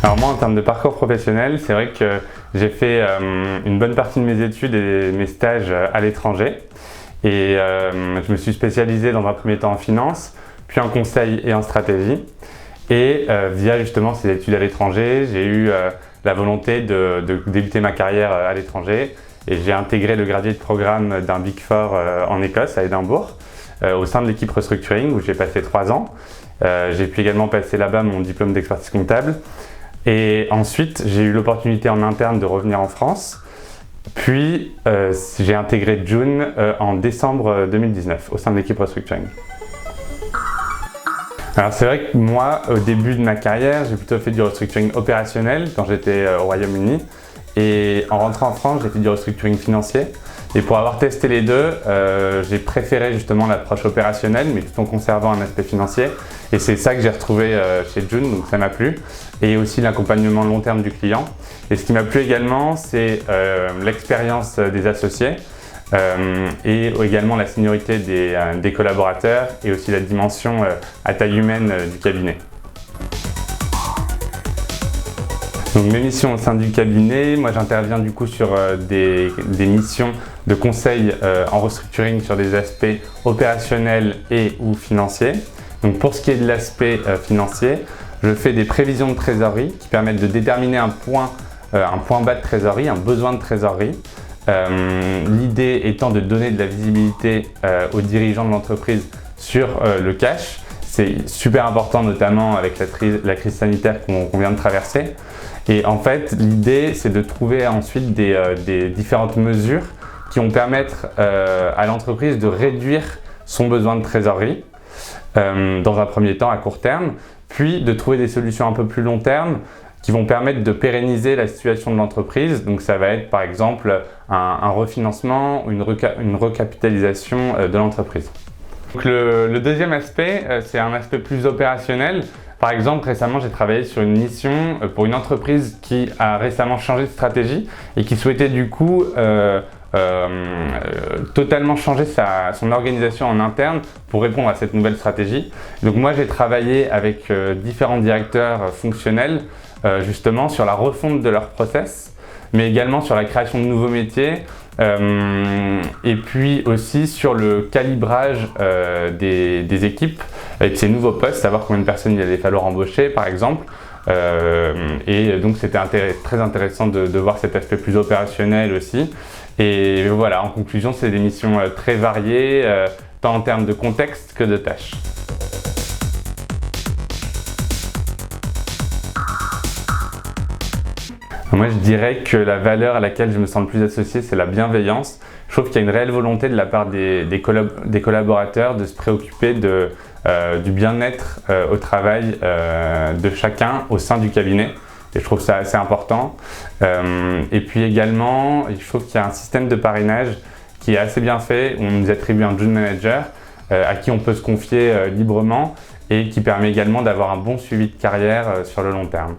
Alors moi, en termes de parcours professionnel, c'est vrai que j'ai fait une bonne partie de mes études et mes stages à l'étranger. Et je me suis spécialisé dans un premier temps en finance, puis en conseil et en stratégie. Et via justement ces études à l'étranger, j'ai eu la volonté de débuter ma carrière à l'étranger. Et j'ai intégré le graduate programme d'un Big Four en Écosse, à Édimbourg, au sein de l'équipe restructuring où j'ai passé 3 ans. J'ai pu également passer là-bas mon diplôme d'expertise comptable. Et ensuite, j'ai eu l'opportunité en interne de revenir en France. Puis, j'ai intégré June en décembre 2019 au sein de l'équipe restructuring. Alors c'est vrai que moi, au début de ma carrière, j'ai plutôt fait du restructuring opérationnel quand j'étais au Royaume-Uni. Et en rentrant en France, j'ai fait du restructuring financier. Et pour avoir testé les deux, j'ai préféré justement l'approche opérationnelle, mais tout en conservant un aspect financier. Et c'est ça que j'ai retrouvé chez June, donc ça m'a plu. Et aussi l'accompagnement long terme du client. Et ce qui m'a plu également, c'est l'expérience des associés et également la seniorité des collaborateurs et aussi la dimension à taille humaine du cabinet. Donc mes missions au sein du cabinet, moi j'interviens du coup sur des missions de conseil en restructuring sur des aspects opérationnels et ou financiers. Donc pour ce qui est de l'aspect financier, je fais des prévisions de trésorerie qui permettent de déterminer un point bas de trésorerie, un besoin de trésorerie. L'idée étant de donner de la visibilité aux dirigeants de l'entreprise sur le cash. C'est super important notamment avec la crise sanitaire qu'on vient de traverser. Et en fait, l'idée, c'est de trouver ensuite des différentes mesures qui vont permettre à l'entreprise de réduire son besoin de trésorerie dans un premier temps à court terme, puis de trouver des solutions un peu plus long terme qui vont permettre de pérenniser la situation de l'entreprise. Donc ça va être par exemple un refinancement ou une recapitalisation de l'entreprise. Donc le deuxième aspect, c'est un aspect plus opérationnel. Par exemple, récemment, j'ai travaillé sur une mission pour une entreprise qui a récemment changé de stratégie et qui souhaitait du coup totalement changer son organisation en interne pour répondre à cette nouvelle stratégie. Donc moi, j'ai travaillé avec différents directeurs fonctionnels justement sur la refonte de leurs process, mais également sur la création de nouveaux métiers et puis aussi sur le calibrage des équipes et de ces nouveaux postes, savoir combien de personnes il allait falloir embaucher par exemple. Et donc c'était très intéressant de voir cet aspect plus opérationnel aussi. Et voilà, en conclusion, c'est des missions très variées, tant en termes de contexte que de tâches. Moi, je dirais que la valeur à laquelle je me sens le plus associé, c'est la bienveillance. Je trouve qu'il y a une réelle volonté de la part des collaborateurs de se préoccuper du bien-être au travail de chacun au sein du cabinet. Et je trouve ça assez important. Et puis également, je trouve qu'il y a un système de parrainage qui est assez bien fait, où on nous attribue un June Manager à qui on peut se confier librement et qui permet également d'avoir un bon suivi de carrière sur le long terme.